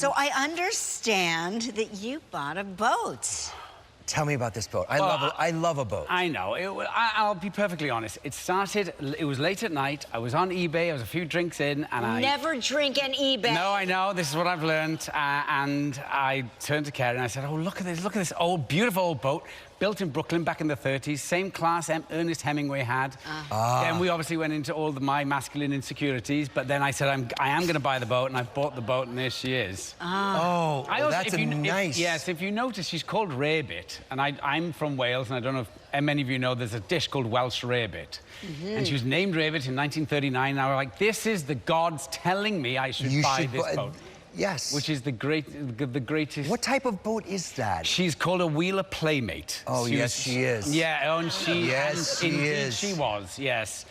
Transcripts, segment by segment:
So I understand that you bought a boat. Tell me about this boat. I love a boat. I know. I'll be perfectly honest. It was late at night. I was on eBay. I was a few drinks in, and I... Never drink on eBay. No, I know. This is what I've learned. And I turned to Kerry and I said, oh, look at this old, beautiful old boat. Built in Brooklyn back in the 30s. Same class Ernest Hemingway had. Then we obviously went into all my masculine insecurities. But then I said, I am going to buy the boat. And I bought the boat, and there she is. Oh, that's nice. Yes, if you notice, she's called rarebit. And I'm from Wales, and I don't know if many of you know, there's a dish called Welsh rarebit. And she was named rarebit in 1939. And I was like, this is the gods telling me I should buy this boat. Yes. Which is the greatest... What type of boat is that? She's called a Wheeler Playmate. Oh, yes, she is. Yeah, and she... Yes, she is. She was, yes.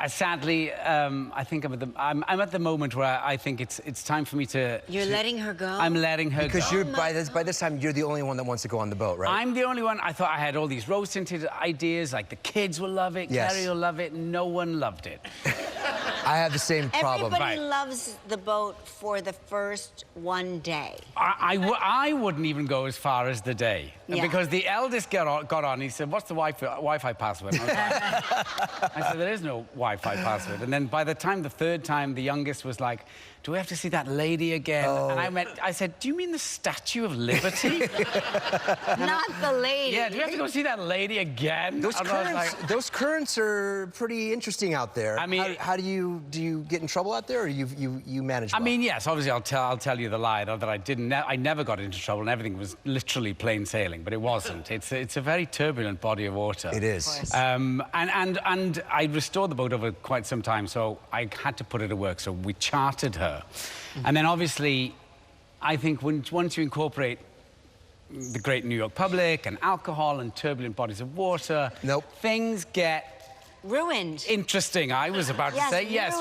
Sadly, I think I'm at the moment where I think it's time for me to... You're letting her go? I'm letting her go. Because by this time, you're the only one that wants to go on the boat, right? I'm the only one. I thought I had all these rose-tinted ideas, like the kids will love it, yes. Kerry will love it. No one loved it. I have the same problem. Everybody loves the boat for the first one day. I wouldn't even go as far as the day. Yeah. Because the eldest got on, he said, what's the Wi-Fi password? And I said, there is no Wi-Fi password. And then by the time, the third time, the youngest was like, do we have to see that lady again? Oh. And I said, do you mean the Statue of Liberty? Not the lady. Yeah, do we have to go see that lady again? Those currents are pretty interesting out there. I mean... How do you get in trouble out there, or you manage well? I mean, yes, obviously I'll tell you the lie, that I never got into trouble and everything was literally plain sailing, but it wasn't. It's a very turbulent body of water. It is. And I restored the boat over quite some time, so I had to put her to work, so we chartered her. And then, obviously, I think once you incorporate the great New York public and alcohol and turbulent bodies of water, things get... Ruined. Interesting, I was about to say. Yes,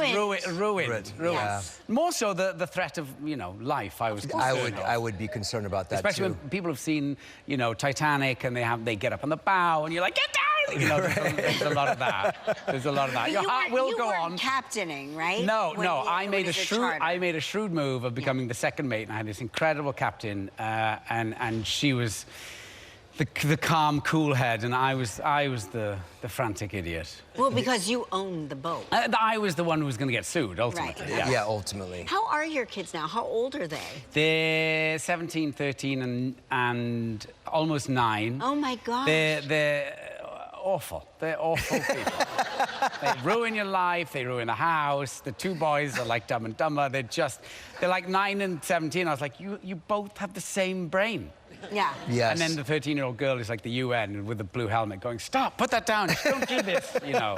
ruined. Yeah. More so the threat of, you know, life, I was concerned I would be concerned about that, especially too. when people have seen, you know, Titanic, and they get up on the bow, and you're like, get down! You know, there's a lot of that. There's a lot of that. Your heart will go on. You weren't captaining, right? No, I made a shrewd move of becoming the second mate, and I had this incredible captain, and she was the calm, cool head, and I was the frantic idiot. Well, because you owned the boat. I was the one who was going to get sued, ultimately. Right. Yeah, ultimately. How are your kids now? How old are they? They're 17, 13, and almost 9. Oh, my gosh. They're awful. They're awful people. They ruin your life. They ruin the house. The two boys are like Dumb and Dumber. They're like 9 and 17. I was like, you both have the same brain. Yeah. Yes. And then the 13-year-old girl is like the UN with the blue helmet going, stop, put that down, don't do this, you know.